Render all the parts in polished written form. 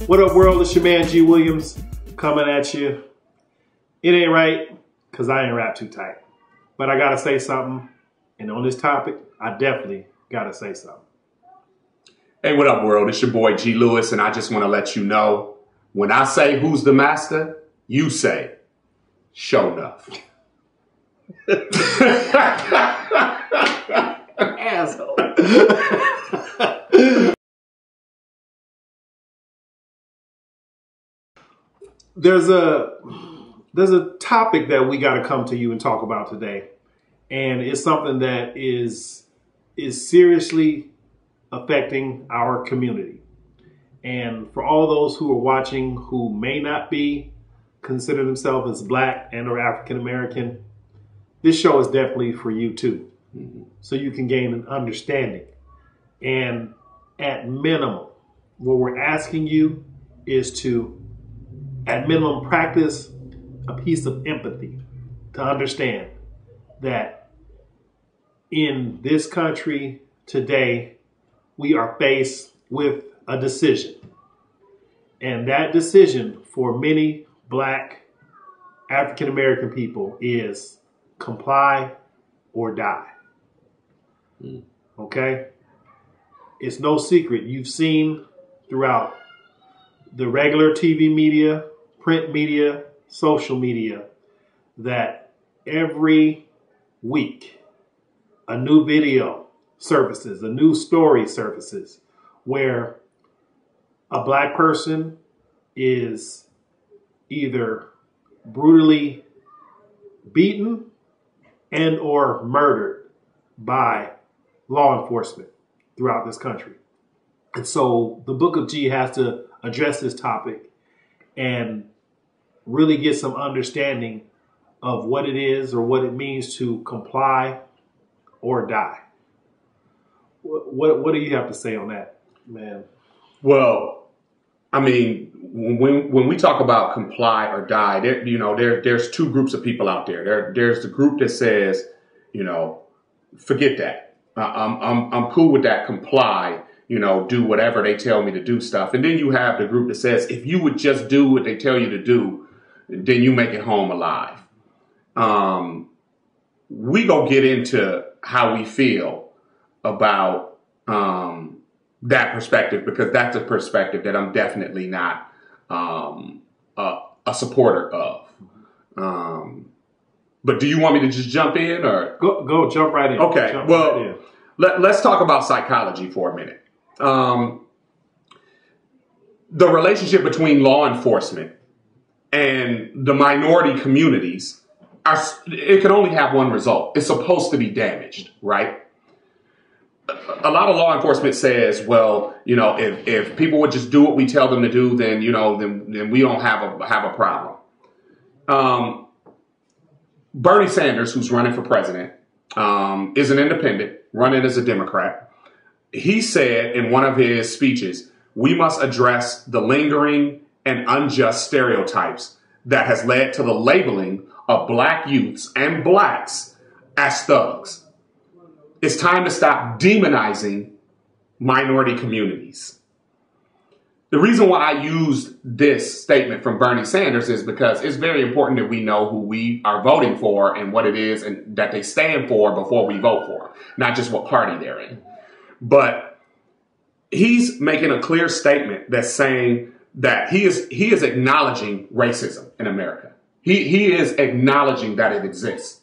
What up, world? It's your man G Williams coming at you. It ain't right because I ain't wrapped too tight. But I gotta say something. And on this topic, I definitely gotta say something. Hey, what up, world? It's your boy G Lewis, and I just want to let you know, when I say who's the master, you say, show enough. Asshole. There's a topic that we got to come to you and talk about today, and it's something that is seriously affecting our community. And for all those who are watching who may not be consider themselves as Black and or African American, this show is definitely for you too. So you can gain an understanding. And at minimum, what we're asking you is to, at minimum, practice a piece of empathy to understand that in this country today, we are faced with a decision. And that decision for many Black African American people is comply or die. Okay? It's no secret. You've seen throughout the regular TV media, print media, social media, that every week a new video surfaces, a new story surfaces where a Black person is either brutally beaten and or murdered by law enforcement throughout this country. And so the Book of G has to address this topic and really get some understanding of what it is or what it means to comply or die. What do you have to say on that, man? Well, I mean, when we talk about comply or die, there's two groups of people out there. There's the group that says, forget that. I'm cool with that. Comply, do whatever they tell me to do stuff. And then you have the group that says, if you would just do what they tell you to do, then you make it home alive. We go get into how we feel about that perspective, because that's a perspective that I'm definitely not a supporter of. But do you want me to just jump in, or go jump right in? Okay, let's talk about psychology for a minute. The relationship between law enforcement and the minority communities, it can only have one result. It's supposed to be damaged, right? A lot of law enforcement says, well, if people would just do what we tell them to do, then we don't have a problem. Bernie Sanders, who's running for president, is an independent, running as a Democrat. He said in one of his speeches, we must address the lingering and unjust stereotypes that has led to the labeling of Black youths and Blacks as thugs. It's time to stop demonizing minority communities. The reason why I used this statement from Bernie Sanders is because it's very important that we know who we are voting for and what it is and that they stand for before we vote for them, not just what party they're in. But he's making a clear statement that's saying that he is acknowledging racism in America. He is acknowledging that it exists.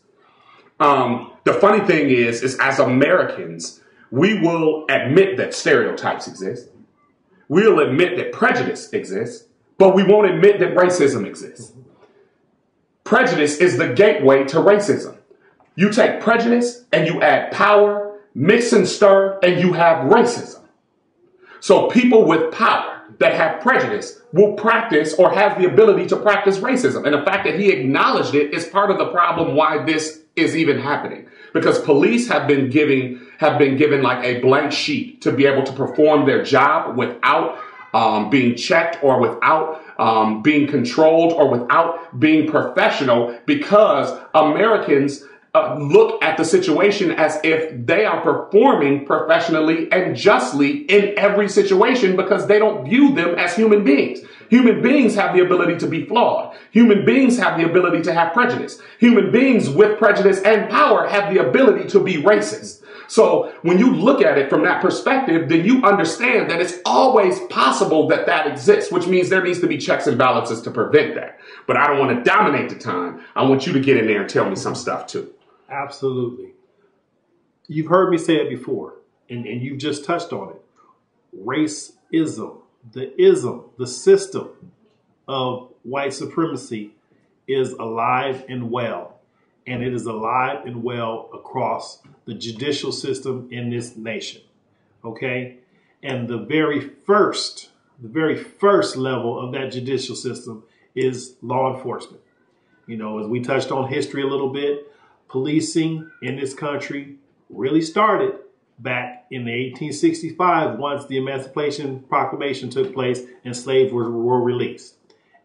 The funny thing is as Americans, we will admit that stereotypes exist. We'll admit that prejudice exists, but we won't admit that racism exists. Prejudice is the gateway to racism. You take prejudice and you add power, mix and stir, and you have racism. So people with power that have prejudice will practice or have the ability to practice racism. And the fact that he acknowledged it is part of the problem why this is even happening. Because police have been given like a blank sheet to be able to perform their job without being checked or without being controlled or without being professional, because Americans look at the situation as if they are performing professionally and justly in every situation, because they don't view them as human beings. Human beings have the ability to be flawed. Human beings have the ability to have prejudice. Human beings with prejudice and power have the ability to be racist. So when you look at it from that perspective, then you understand that it's always possible that that exists, which means there needs to be checks and balances to prevent that. But I don't want to dominate the time. I want you to get in there and tell me some stuff too. Absolutely. You've heard me say it before, and you've just touched on it. Racism, the system of white supremacy is alive and well. And it is alive and well across the judicial system in this nation. Okay? And the very first level of that judicial system is law enforcement. You know, as we touched on history a little bit, policing in this country really started back in the 1865 once the Emancipation Proclamation took place and slaves were released.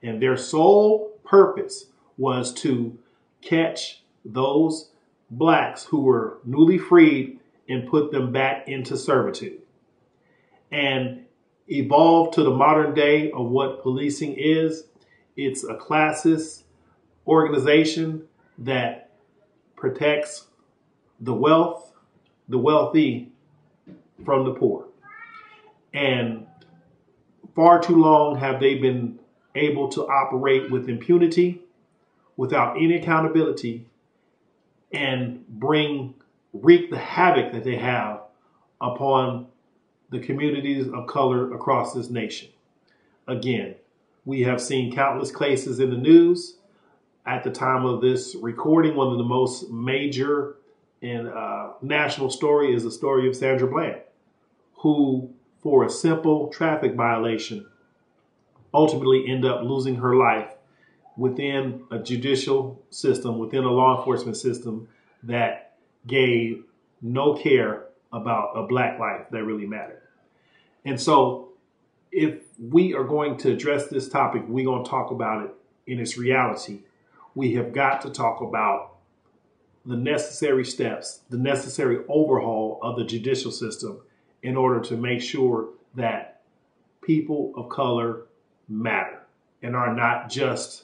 And their sole purpose was to catch those blacks who were newly freed and put them back into servitude, and evolved to the modern day of what policing is. It's a classist organization that protects the wealthy from the poor. And far too long have they been able to operate with impunity, without any accountability, and wreak the havoc that they have upon the communities of color across this nation. Again, we have seen countless cases in the news. At the time of this recording, one of the most major and national story is the story of Sandra Bland, who, for a simple traffic violation, ultimately ended up losing her life within a judicial system, within a law enforcement system that gave no care about a black life that really mattered. And so if we are going to address this topic, we're going to talk about it in its reality. We have got to talk about the necessary steps, the necessary overhaul of the judicial system in order to make sure that people of color matter and are not just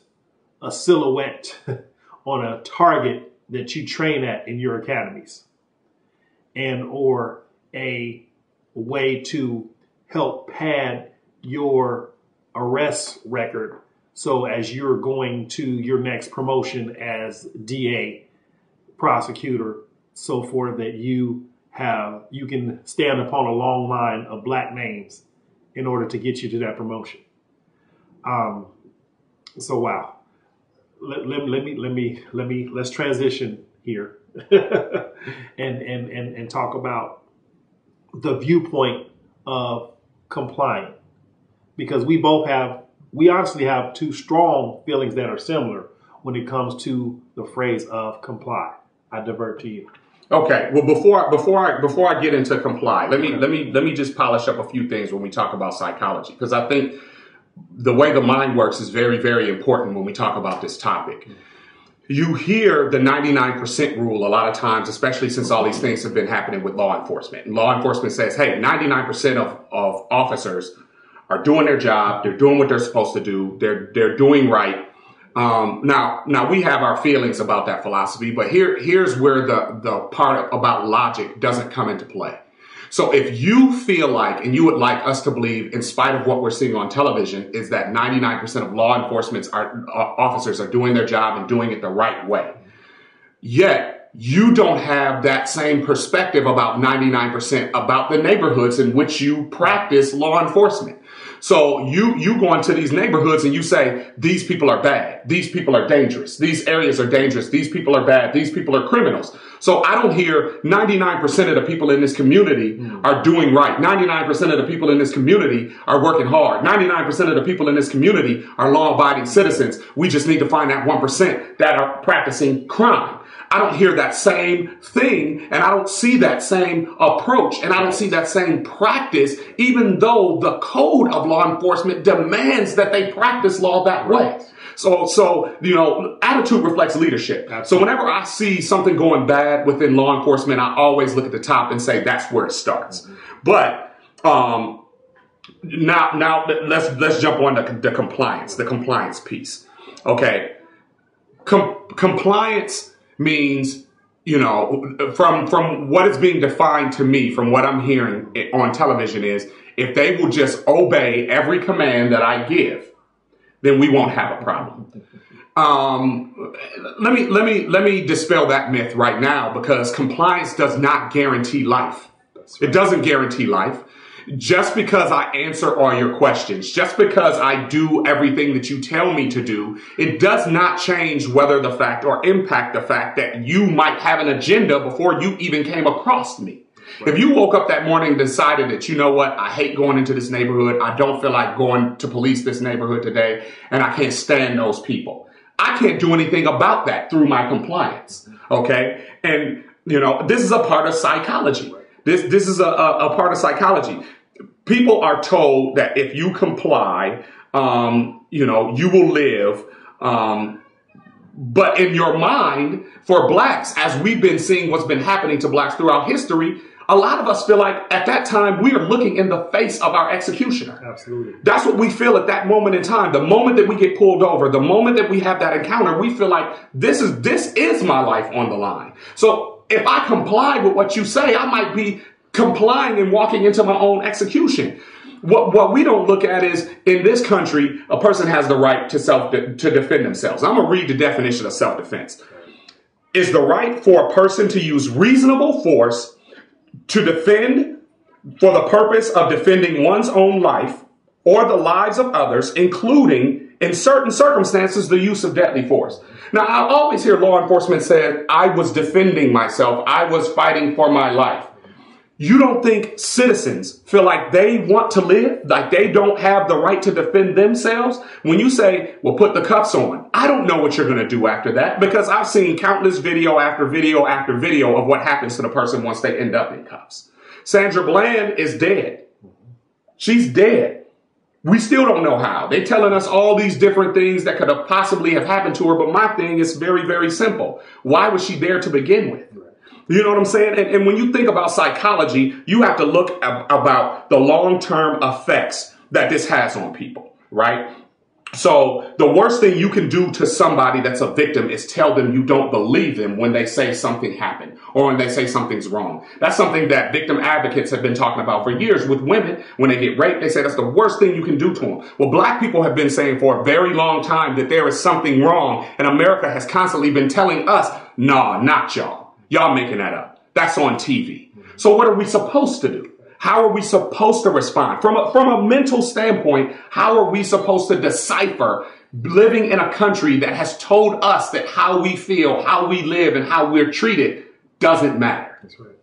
a silhouette on a target that you train at in your academies, and or a way to help pad your arrest record. So as you're going to your next promotion as DA, prosecutor, so forth, that you can stand upon a long line of black names in order to get you to that promotion. So wow. Let's transition here and talk about the viewpoint of complying, because we honestly have two strong feelings that are similar when it comes to the phrase of comply. I divert to you. Okay. Well, before I get into comply, let me just polish up a few things when we talk about psychology, because I think the way the mind works is very, very important when we talk about this topic. You hear the 99% rule a lot of times, especially since all these things have been happening with law enforcement. And law enforcement says, hey, 99% of officers are doing their job. They're doing what they're supposed to do. They're doing right. Now we have our feelings about that philosophy, but here's where the part about logic doesn't come into play. So if you feel like, and you would like us to believe, in spite of what we're seeing on television, is that 99% of law enforcement officers are doing their job and doing it the right way, yet you don't have that same perspective about 99% about the neighborhoods in which you practice law enforcement. So you go into these neighborhoods and you say, these people are bad. These people are dangerous. These areas are dangerous. These people are bad. These people are criminals. So I don't hear 99% of the people in this community are doing right. 99% of the people in this community are working hard. 99% of the people in this community are law-abiding citizens. We just need to find that 1% that are practicing crime. I don't hear that same thing, and I don't see that same approach, and I don't see that same practice, even though the code of law enforcement demands that they practice law that way. So, you know, attitude reflects leadership. Absolutely. So whenever I see something going bad within law enforcement, I always look at the top and say that's where it starts. But now let's jump on the compliance piece. Okay. Compliance means, you know, from what is being defined to me, from what I'm hearing on television, is if they will just obey every command that I give, then we won't have a problem. Let me dispel that myth right now, because compliance does not guarantee life. Right. It doesn't guarantee life. Just because I answer all your questions, just because I do everything that you tell me to do, it does not change whether the fact or impact the fact that you might have an agenda before you even came across me. Right. If you woke up that morning and decided that, you know what, I hate going into this neighborhood, I don't feel like going to police this neighborhood today, and I can't stand those people, I can't do anything about that through my compliance. Okay? And, you know, this is a part of psychology. This is a part of psychology. People are told that if you comply, you know, you will live. But in your mind, for blacks, as we've been seeing what's been happening to blacks throughout history, a lot of us feel like at that time we are looking in the face of our executioner. Absolutely. That's what we feel at that moment in time. The moment that we get pulled over, the moment that we have that encounter, we feel like this is my life on the line. So if I comply with what you say, I might be complying and walking into my own execution. What we don't look at is, in this country, a person has the right to defend themselves. I'm going to read the definition of self-defense. It's the right for a person to use reasonable force to defend for the purpose of defending one's own life or the lives of others, including, in certain circumstances, the use of deadly force. Now, I always hear law enforcement say, I was defending myself, I was fighting for my life. You don't think citizens feel like they want to live, like they don't have the right to defend themselves? When you say, well, put the cuffs on, I don't know what you're going to do after that, because I've seen countless video after video after video of what happens to the person once they end up in cuffs. Sandra Bland is dead. She's dead. We still don't know how. They're telling us all these different things that could have possibly have happened to her. But my thing is very, very simple. Why was she there to begin with? You know what I'm saying? And when you think about psychology, you have to look about the long-term effects that this has on people, right? So the worst thing you can do to somebody that's a victim is tell them you don't believe them when they say something happened or when they say something's wrong. That's something that victim advocates have been talking about for years with women. When they get raped, they say that's the worst thing you can do to them. Well, black people have been saying for a very long time that there is something wrong, and America has constantly been telling us, nah, not y'all. Y'all making that up. That's on TV. So what are we supposed to do? How are we supposed to respond? From a mental standpoint, how are we supposed to decipher living in a country that has told us that how we feel, how we live, and how we're treated doesn't matter? That's right.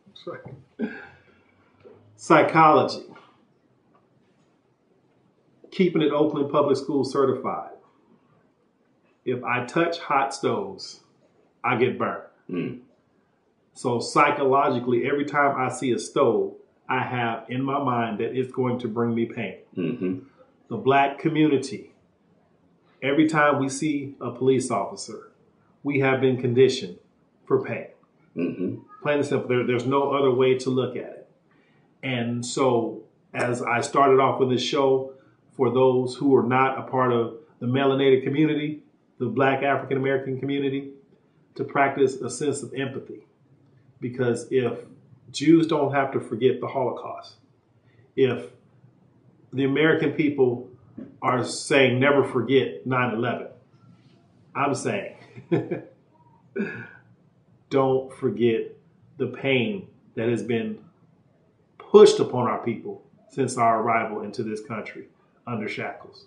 That's right. Psychology. Keeping it Oakland Public School certified. If I touch hot stoves, I get burned. Mm. So psychologically, every time I see a stove, I have in my mind that it's going to bring me pain. Mm-hmm. The black community, every time we see a police officer, we have been conditioned for pain. Mm-hmm. Plain and simple. There's no other way to look at it. And so as I started off with this show, for those who are not a part of the melanated community, the black African American community, to practice a sense of empathy. Because if Jews don't have to forget the Holocaust, if the American people are saying never forget 9/11, I'm saying don't forget the pain that has been pushed upon our people since our arrival into this country under shackles.